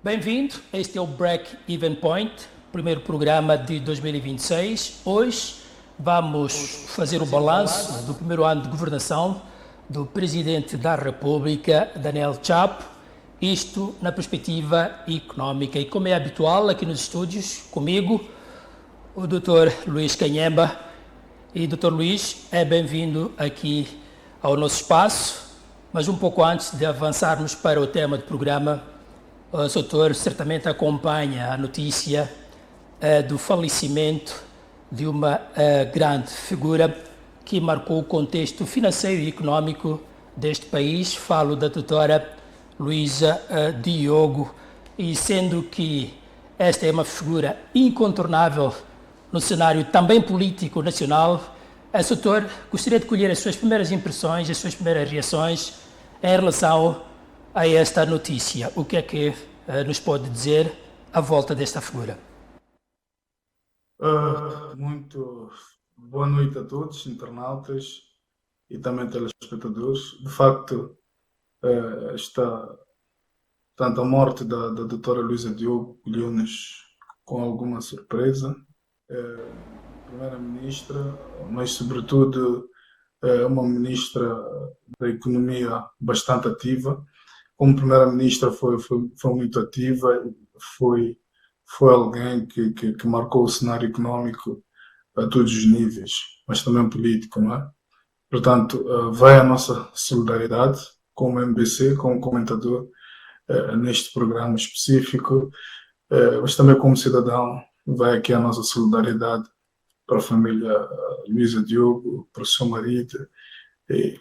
Bem-vindo, este é o Break-Even Point, primeiro programa de 2026. Hoje vamos fazer o balanço do primeiro ano de governação do Presidente da República, Daniel Chapo, isto na perspectiva económica. E como é habitual aqui nos estúdios, comigo, o Dr. Luís Canhemba. E Dr. Luís, é bem-vindo aqui ao nosso espaço, mas um pouco antes de avançarmos para o tema do programa, o doutor certamente acompanha a notícia do falecimento de uma grande figura que marcou o contexto financeiro e económico deste país. Falo da doutora Luísa Diogo, e sendo que esta é uma figura incontornável no cenário também político nacional, doutor, gostaria de colher as suas primeiras impressões, as suas primeiras reações em relação a esta notícia. O que é que nos pode dizer à volta desta figura? Muito boa noite a todos, internautas e também telespectadores. De facto, tanto a morte da doutora Luísa Diogo colheu-nos com alguma surpresa. Primeira-ministra, mas sobretudo uma ministra da Economia bastante ativa. Como primeira-ministra foi muito ativa, foi alguém que marcou o cenário económico a todos os níveis, mas também político, não é? Portanto, vai a nossa solidariedade como MBC, como comentador neste programa específico, mas também como cidadão, vai aqui a nossa solidariedade para a família Luísa Diogo, para o seu marido, e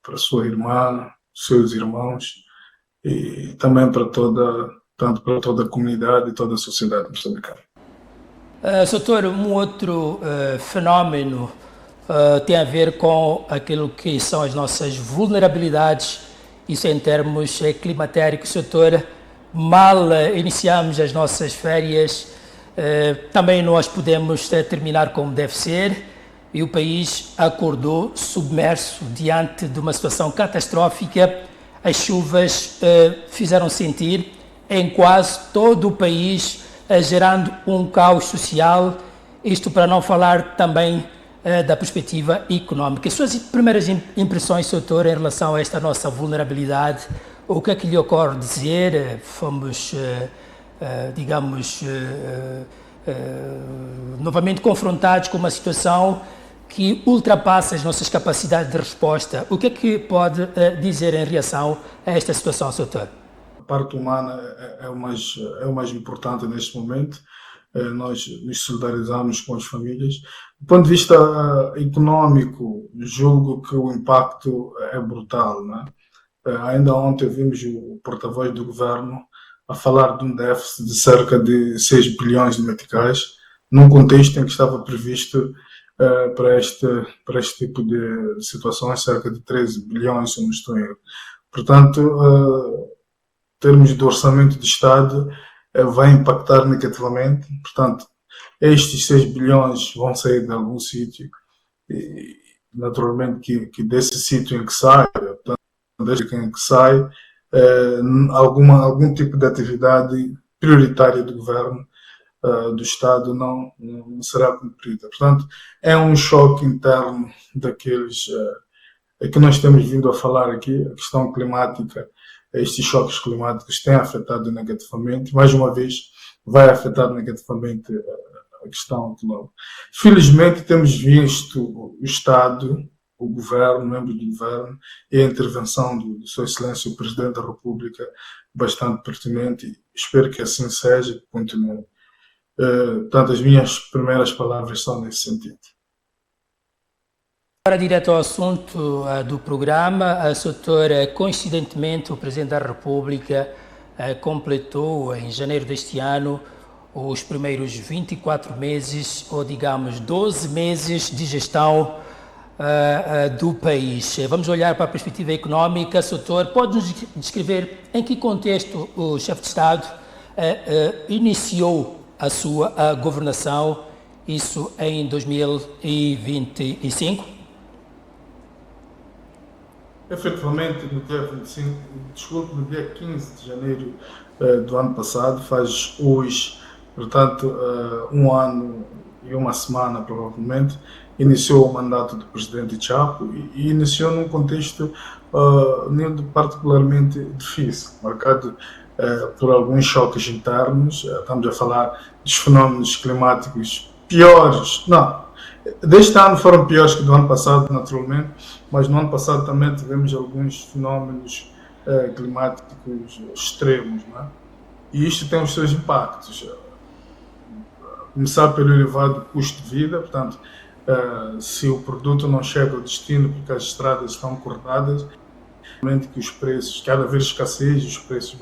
para a sua irmã, seus irmãos, e também para toda a comunidade e toda a sociedade moçambicana. Doutor, um outro fenómeno tem a ver com aquilo que são as nossas vulnerabilidades, isso em termos climatéricos. Doutor, mal iniciamos as nossas férias, também nós podemos terminar como deve ser, e o país acordou submerso diante de uma situação catastrófica. As chuvas fizeram sentir em quase todo o país, gerando um caos social, isto para não falar também da perspectiva económica. As suas primeiras impressões, doutor, em relação a esta nossa vulnerabilidade, o que é que lhe ocorre dizer? Fomos, novamente confrontados com uma situação que ultrapassa as nossas capacidades de resposta. O que é que pode dizer em reação a esta situação, doutor? A parte humana é o mais importante neste momento. Nós nos solidarizamos com as famílias. Do ponto de vista económico, julgo que o impacto é brutal, não é? Ainda ontem vimos o porta-voz do governo a falar de um déficit de cerca de 6 bilhões de meticais, num contexto em que estava previsto para este tipo de situações cerca de 13 bilhões, se não estou em erro. Portanto, em termos de orçamento de Estado, vai impactar negativamente. Portanto, estes 6 bilhões vão sair de algum sítio, e naturalmente que desse sítio em que sai, portanto, desde em que sai, algum tipo de atividade prioritária do governo, do Estado, não será cumprida. Portanto, é um choque interno daqueles que nós temos vindo a falar aqui. A questão climática, estes choques climáticos têm afetado negativamente. Mais uma vez, vai afetar negativamente a questão económica. Felizmente, temos visto o Estado, o governo, membros do governo e a intervenção do Seu Excelência, o Presidente da República, bastante pertinente, e espero que assim seja, que continue. Portanto, as minhas primeiras palavras são nesse sentido. Para direto ao assunto do programa, doutor, coincidentemente, o Presidente da República completou em janeiro deste ano os primeiros 24 meses, ou digamos 12 meses de gestão do país. Vamos olhar para a perspectiva económica. Doutor, pode-nos descrever em que contexto o chefe de Estado iniciou a governação, isso em 2025? Efetivamente, no dia 25, desculpe, no dia 15 de janeiro do ano passado, faz hoje, portanto, um ano e uma semana, provavelmente, iniciou o mandato do presidente Chapo e iniciou num contexto particularmente difícil, marcado por alguns choques internos. Estamos a falar dos fenómenos climáticos piores, não, deste ano foram piores que do ano passado, naturalmente, mas no ano passado também tivemos alguns fenómenos climáticos extremos, não é? E isto tem os seus impactos. Começar pelo elevado custo de vida, portanto, se o produto não chega ao destino porque as estradas estão cortadas, realmente que os preços, que há de haver escassez, os preços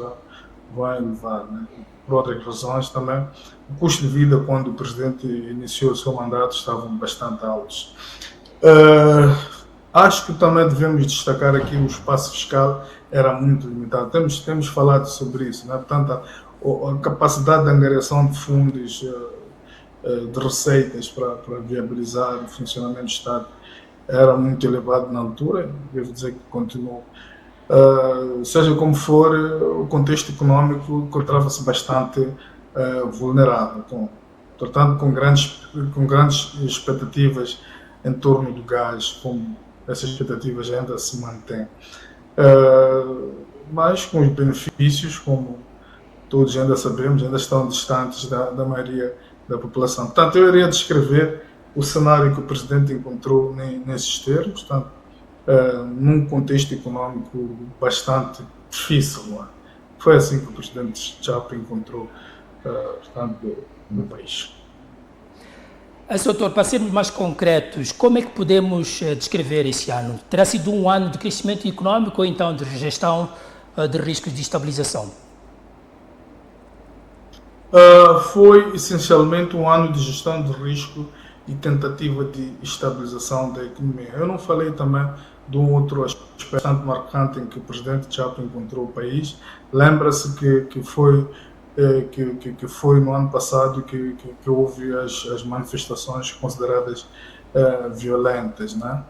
vão elevar, né? Por outras razões também. O custo de vida, quando o presidente iniciou o seu mandato, estavam bastante altos. Acho que também devemos destacar aqui o espaço fiscal era muito limitado. Temos falado sobre isso, né? Portanto, a capacidade de angariação de fundos, de receitas para viabilizar o funcionamento do Estado era muito elevado na altura, devo dizer que continuou. Seja como for, o contexto econômico encontrava-se bastante vulnerável, portanto, com grandes expectativas em torno do gás, como essas expectativas ainda se mantêm. Mas com os benefícios, como todos ainda sabemos, ainda estão distantes da maioria da população. Portanto, eu iria descrever o cenário que o presidente encontrou nesses termos, portanto, num contexto econômico bastante difícil. Não é? Foi assim que o presidente Chapo encontrou, portanto, no país. Doutor, para sermos mais concretos, como é que podemos descrever esse ano? Terá sido um ano de crescimento econômico ou então de gestão de riscos de estabilização? Foi essencialmente um ano de gestão de risco e tentativa de estabilização da economia. Eu não falei também de um outro aspecto bastante marcante em que o presidente Chapo encontrou o país. Lembra-se que foi no ano passado que houve as manifestações consideradas violentas, né?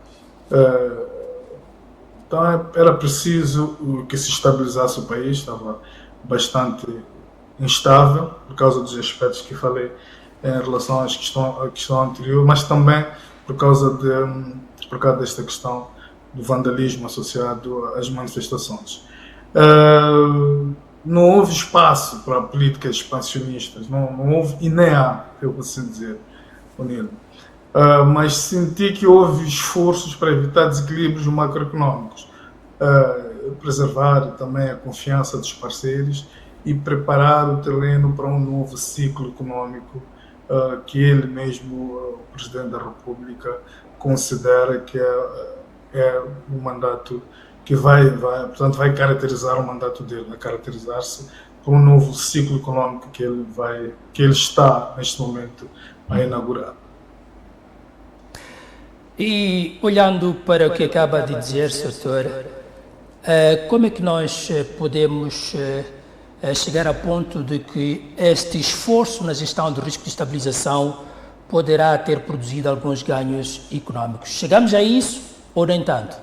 Então era preciso que se estabilizasse o país, estava bastante instável por causa dos aspectos que falei em relação à questão anterior, mas também por causa desta questão do vandalismo associado às manifestações. Não houve espaço para políticas expansionistas, não houve e nem há, eu vou assim dizer, Nilo. Mas senti que houve esforços para evitar desequilíbrios macroeconómicos, preservar também a confiança dos parceiros e preparar o terreno para um novo ciclo econômico que ele mesmo, o Presidente da República, considera que é um mandato que portanto, vai caracterizar o mandato dele, vai caracterizar-se por um novo ciclo econômico que ele está, neste momento, a inaugurar. E olhando para o que acaba de dizer, Sr. como é que nós podemos chegar a ponto de que este esforço na gestão do risco de estabilização poderá ter produzido alguns ganhos econômicos? Chegamos a isso ou nem tanto?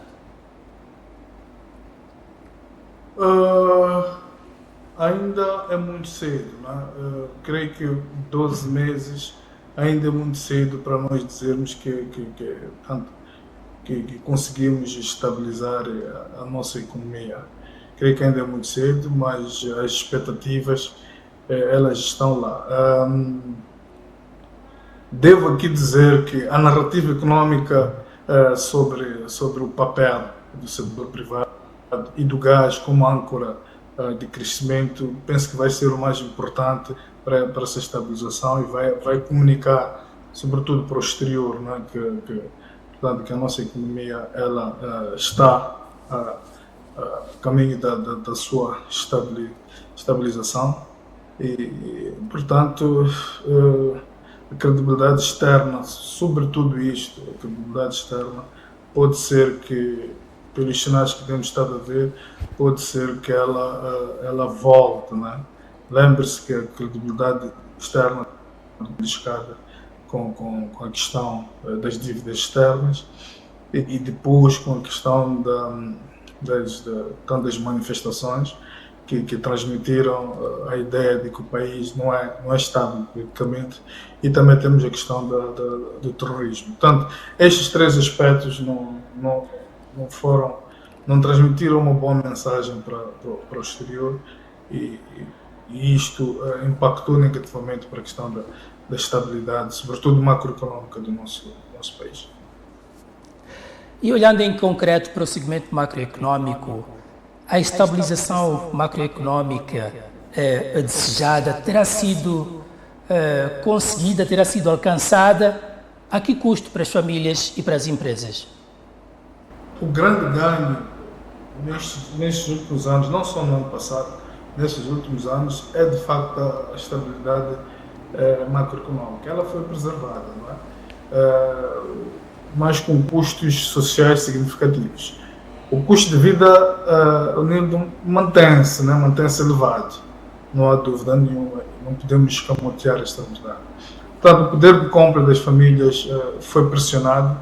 Ainda é muito cedo, né? Creio que 12 meses ainda é muito cedo para nós dizermos que conseguimos estabilizar a nossa economia. Creio que ainda é muito cedo, mas as expectativas elas estão lá. Devo aqui dizer que a narrativa econômica sobre o papel do setor privado e do gás como âncora de crescimento, penso que vai ser o mais importante para essa estabilização e vai comunicar, sobretudo para o exterior, né, portanto, que a nossa economia ela está a caminho da sua estabilização e portanto, a credibilidade externa, sobretudo isto, a credibilidade externa, pode ser que, pelos sinais que temos estado a ver, pode ser que ela volte, né? Lembre-se que a credibilidade externa beliscada com a questão das dívidas externas e depois com a questão das manifestações que transmitiram a ideia de que o país não é estável politicamente, e também temos a questão do terrorismo. Portanto, estes três aspectos não transmitiram uma boa mensagem para o exterior, e isto impactou negativamente para a questão da estabilidade, sobretudo macroeconómica do nosso país. E olhando em concreto para o segmento macroeconómico, a estabilização macroeconómica desejada terá sido conseguida, terá sido alcançada a que custo para as famílias e para as empresas? O grande ganho nestes últimos anos, não só no ano passado, nestes últimos anos, é de facto a estabilidade macroeconómica. Ela foi preservada, não é? Mas com custos sociais significativos. O custo de vida mantém-se elevado, não há dúvida nenhuma, não podemos escamotear esta verdade. Portanto, o poder de compra das famílias foi pressionado,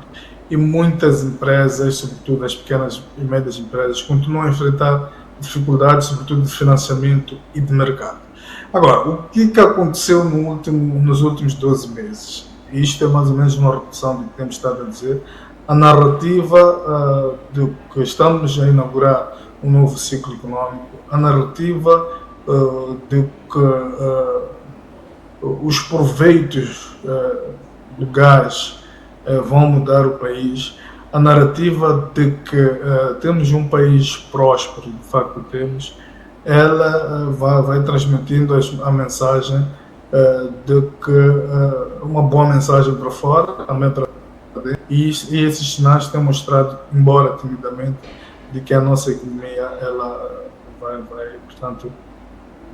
e muitas empresas, sobretudo as pequenas e médias empresas, continuam a enfrentar dificuldades, sobretudo de financiamento e de mercado. Agora, o que aconteceu nos últimos 12 meses? E isto é mais ou menos uma repetição do que temos estado a dizer. A narrativa de que estamos a inaugurar um novo ciclo económico, a narrativa de que os proveitos do gás vão mudar o país, a narrativa de que temos um país próspero, de facto temos, ela vai transmitindo a mensagem de que uma boa mensagem para fora, também para dentro, e esses sinais têm mostrado, embora timidamente, de que a nossa economia ela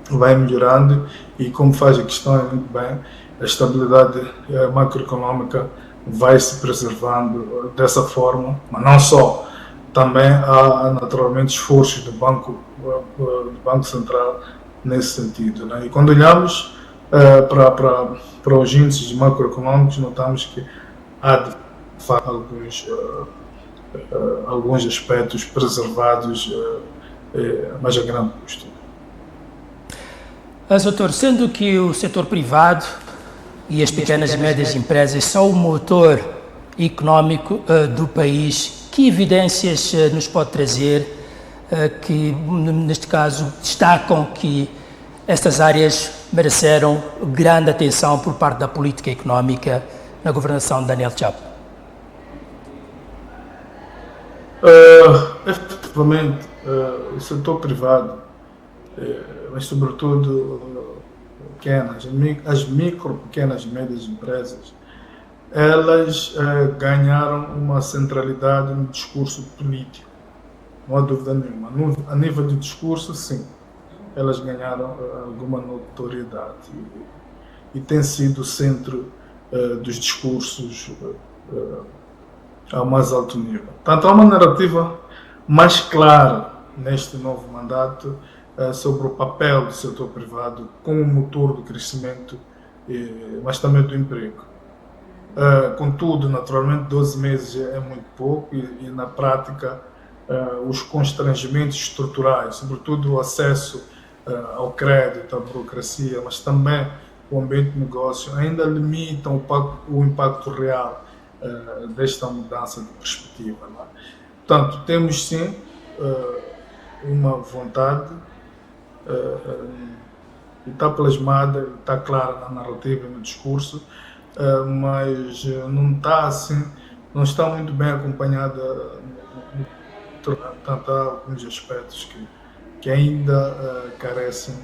vai melhorando, e como faz a questão muito bem, a estabilidade macroeconómica vai se preservando dessa forma, mas não só, também há naturalmente esforços do Banco Central nesse sentido, né? E quando olhamos para os índices macroeconómicos, notamos que há de facto alguns aspectos preservados, mas a grande custo. Doutor, sendo que o setor privado e as pequenas e médias empresas são o motor económico do país, que evidências nos pode trazer que, neste caso, destacam que estas áreas mereceram grande atenção por parte da política económica na governação de Daniel Chapo? Efetivamente, o setor privado, mas sobretudo as micro, pequenas e médias empresas, elas ganharam uma centralidade no discurso político, não há dúvida nenhuma. A nível de discurso, sim, elas ganharam alguma notoriedade e tem sido o centro dos discursos ao mais alto nível. Portanto, há uma narrativa mais clara neste novo mandato sobre o papel do setor privado como motor do crescimento, mas também do emprego. Contudo, naturalmente, 12 meses é muito pouco, e na prática os constrangimentos estruturais, sobretudo o acesso ao crédito, à burocracia, mas também o ambiente de negócio, ainda limitam o impacto real desta mudança de perspectiva, não é? Portanto, temos sim uma vontade, está plasmada, está clara na narrativa e no discurso, mas não está muito bem acompanhada. Portanto, há alguns aspectos que ainda carecem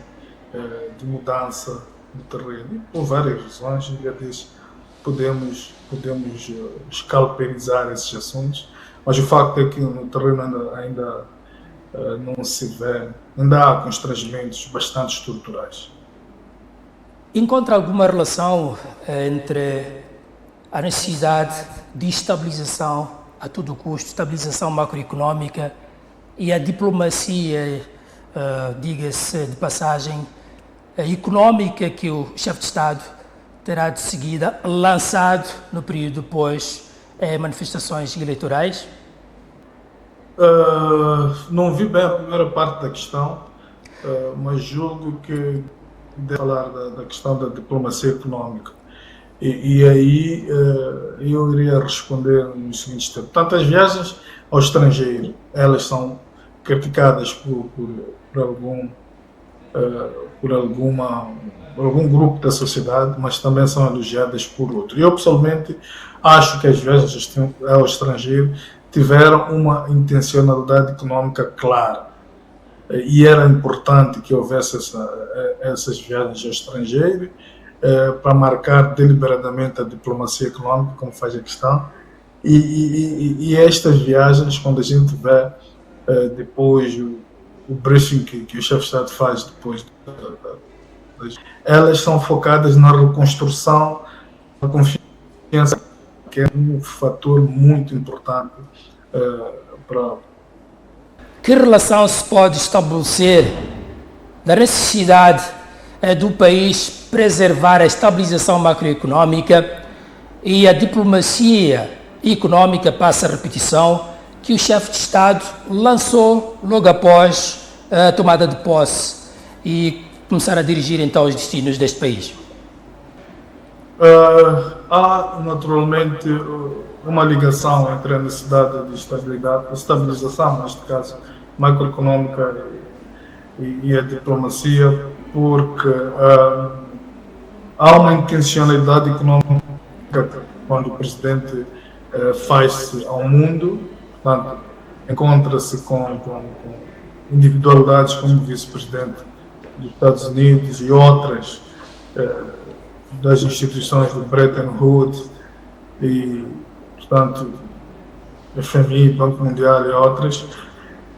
de mudança no terreno, e por várias razões. Já disse, podemos escalpelizar esses assuntos, mas o facto é que no terreno ainda não se vê, ainda há constrangimentos bastante estruturais. Encontra alguma relação entre a necessidade de estabilização a todo custo, estabilização macroeconómica, e a diplomacia, diga-se de passagem, económica que o chefe de Estado terá de seguida lançado no período depois manifestações eleitorais? Não vi bem a primeira parte da questão, mas julgo que deve falar da questão da diplomacia económica. E aí eu iria responder nos seguintes termos. Portanto, as viagens ao estrangeiro, elas são criticadas por algum, por algum grupo da sociedade, mas também são elogiadas por outro. Eu, pessoalmente, acho que as viagens ao estrangeiro tiveram uma intencionalidade económica clara. E era importante que houvesse essas viagens ao estrangeiro para marcar deliberadamente a diplomacia económica, como faz a questão. E estas viagens, quando a gente vê depois o briefing que o chefe de Estado faz depois, elas são focadas na reconstrução da confiança, que é um fator muito importante para. Que relação se pode estabelecer da necessidade do país preservar a estabilização macroeconómica e a diplomacia económica, passa a repetição, que o chefe de Estado lançou logo após a tomada de posse e começar a dirigir então os destinos deste país? Há naturalmente uma ligação entre a necessidade de estabilidade, a estabilização, neste caso, macroeconómica e a diplomacia, porque há uma intencionalidade económica quando o presidente faz-se ao mundo, portanto, encontra-se com individualidades como o vice-presidente dos Estados Unidos e outras das instituições do Bretton Woods e, portanto, FMI, Banco Mundial e outras.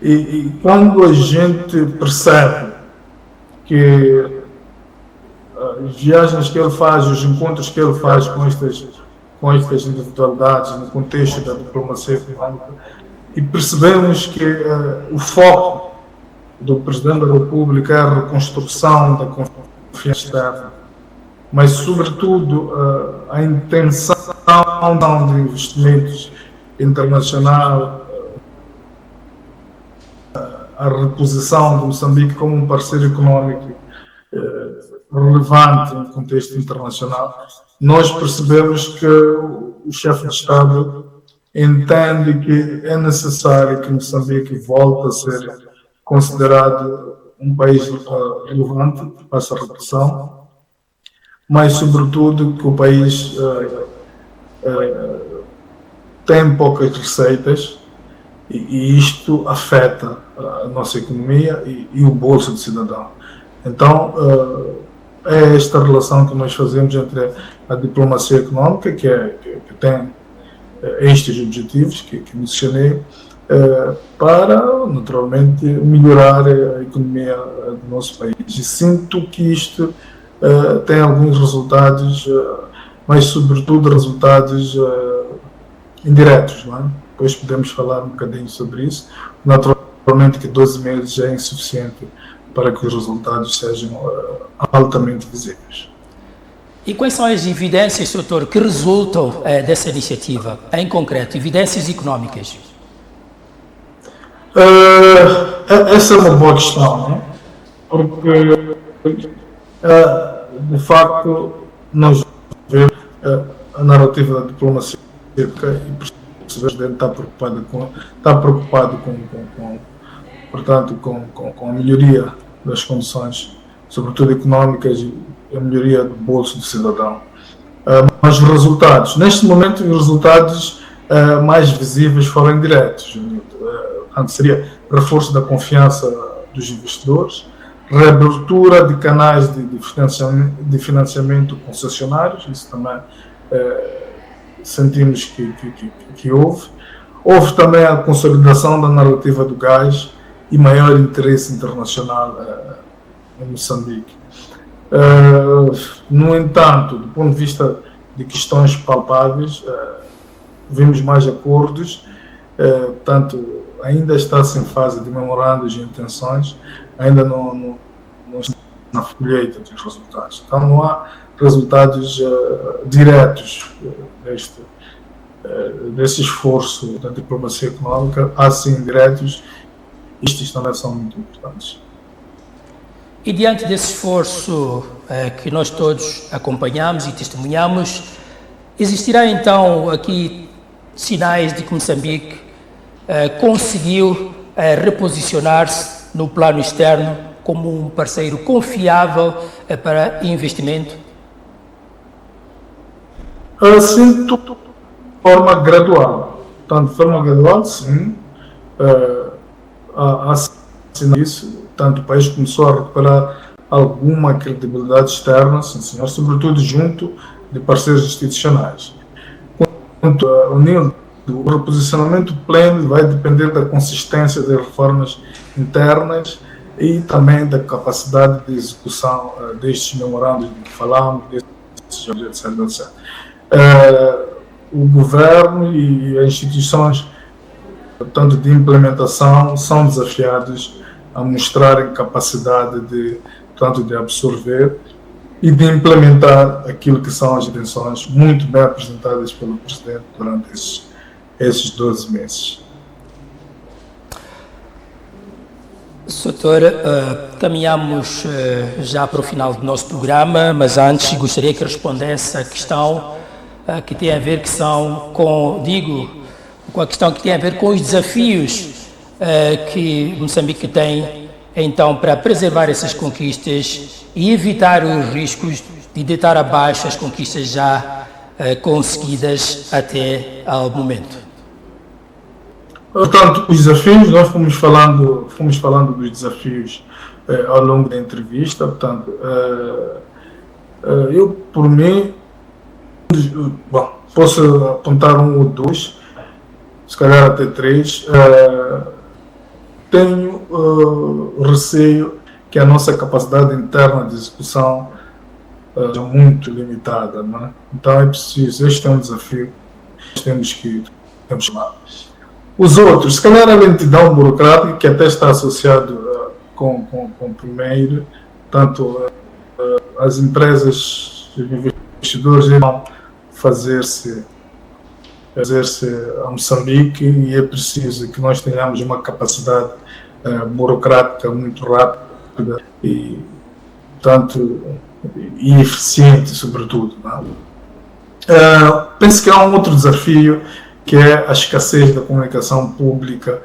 E quando a gente percebe que as viagens que ele faz, os encontros que ele faz com estas individualidades no contexto da diplomacia económica, e percebemos que o foco do Presidente da República é a reconstrução da confiança externa, mas, sobretudo, a intenção de investimentos internacional, a reposição de Moçambique como um parceiro económico relevante no contexto internacional, nós percebemos que o chefe de Estado entende que é necessário que Moçambique volte a ser considerado um país relevante para essa repressão, mas, sobretudo, que o país tem poucas receitas e isto afeta a nossa economia e o bolso do cidadão. Então, é esta relação que nós fazemos entre a diplomacia económica, que tem estes objetivos que mencionei, para, naturalmente, melhorar a economia do nosso país. E sinto que isto tem alguns resultados, mas, sobretudo, resultados indiretos, não é? Depois podemos falar um bocadinho sobre isso. Naturalmente que 12 meses é insuficiente para que os resultados sejam altamente visíveis. E quais são as evidências, doutor, que resultam dessa iniciativa, em concreto, evidências económicas? Essa é uma boa questão, não é? Porque, de facto, nós vemos a narrativa da diplomacia e o presidente está preocupado com a melhoria das condições, sobretudo económicas, e a melhoria do bolso do cidadão. Mas os resultados, neste momento, os resultados mais visíveis foram indiretos. Seria reforço da confiança dos investidores, reabertura de canais de financiamento concessionários, isso também sentimos que houve. Houve também a consolidação da narrativa do gás e maior interesse internacional em Moçambique. No entanto, do ponto de vista de questões palpáveis, vimos mais acordos, portanto, ainda está-se em fase de memorandos de intenções, ainda não está na colheita dos resultados. Então, não há resultados diretos desse esforço da diplomacia econômica, assim indiretos, estes também são muito importantes. E diante desse esforço que nós todos acompanhamos e testemunhamos, existirá então aqui sinais de que Moçambique conseguiu reposicionar-se no plano externo como um parceiro confiável para investimento? Assim, de forma gradual. Portanto, de forma gradual, sim. Há sinais disso. Tanto o país começou a recuperar alguma credibilidade externa, sim, senhor, sobretudo junto de parceiros institucionais. Quanto ao nível do reposicionamento pleno, vai depender da consistência das reformas internas e também da capacidade de execução destes memorandos de que falamos, etc. O governo e as instituições, portanto, de implementação, são desafiados a mostrarem capacidade de absorver e de implementar aquilo que são as intenções muito bem apresentadas pelo Presidente durante esses 12 meses. Doutor, caminhamos já para o final do nosso programa, mas antes gostaria que respondesse à questão que tem a ver com a questão que tem a ver com os desafios que Moçambique tem, então, para preservar essas conquistas e evitar os riscos de deitar abaixo as conquistas já conseguidas até ao momento. Portanto, os desafios, nós fomos falando dos desafios ao longo da entrevista. Portanto, eu, por mim, posso apontar um ou dois, se calhar até três. Tenho receio que a nossa capacidade interna de execução é muito limitada, não é? Então é preciso, este é um desafio que temos que chamar. Os outros, se calhar a lentidão burocrática, que até está associado com o primeiro, tanto as empresas, os investidores vão fazer-se a Moçambique e é preciso que nós tenhamos uma capacidade burocrática muito rápida e, portanto, e eficiente, sobretudo. Penso que há um outro desafio, que é a escassez da comunicação pública,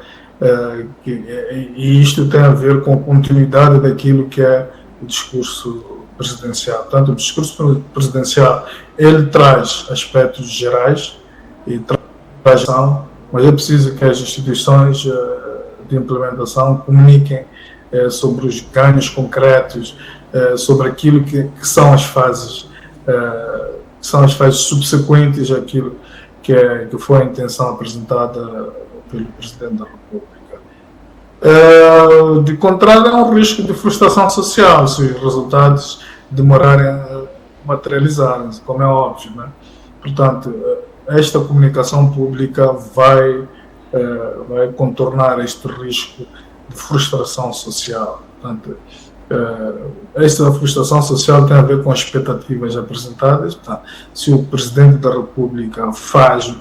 e isto tem a ver com a continuidade daquilo que é o discurso presidencial. Portanto, o discurso presidencial, ele traz aspectos gerais e traz ação, mas é preciso que as instituições de implementação comuniquem sobre os ganhos concretos, sobre aquilo que são as fases subsequentes àquilo que foi a intenção apresentada pelo Presidente da República. De contrário, há um risco de frustração social se os resultados demorarem a materializarem-se, como é óbvio, né? Portanto, esta comunicação pública vai contornar este risco de frustração social. Portanto, esta frustração social tem a ver com as expectativas apresentadas. Portanto, se o Presidente da República faz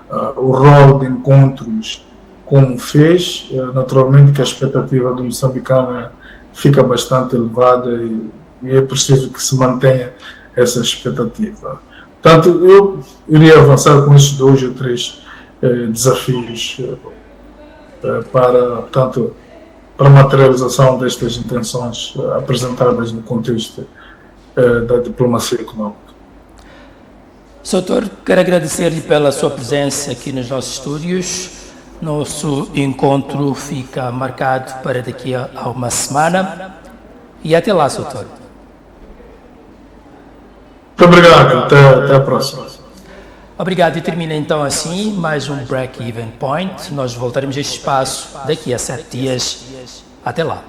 o rol de encontros como fez, naturalmente que a expectativa do moçambicano fica bastante elevada e é preciso que se mantenha essa expectativa. Portanto, eu iria avançar com esses 2 ou 3 desafios para a materialização destas intenções apresentadas no contexto da diplomacia econômica. Doutor, quero agradecer-lhe pela sua presença aqui nos nossos estúdios. Nosso encontro fica marcado para daqui a uma semana. E até lá, doutor. Muito obrigado. Até a próxima. Obrigado. E termina então assim mais um Break-Even Point. Nós voltaremos a este espaço daqui a 7 dias. Até lá.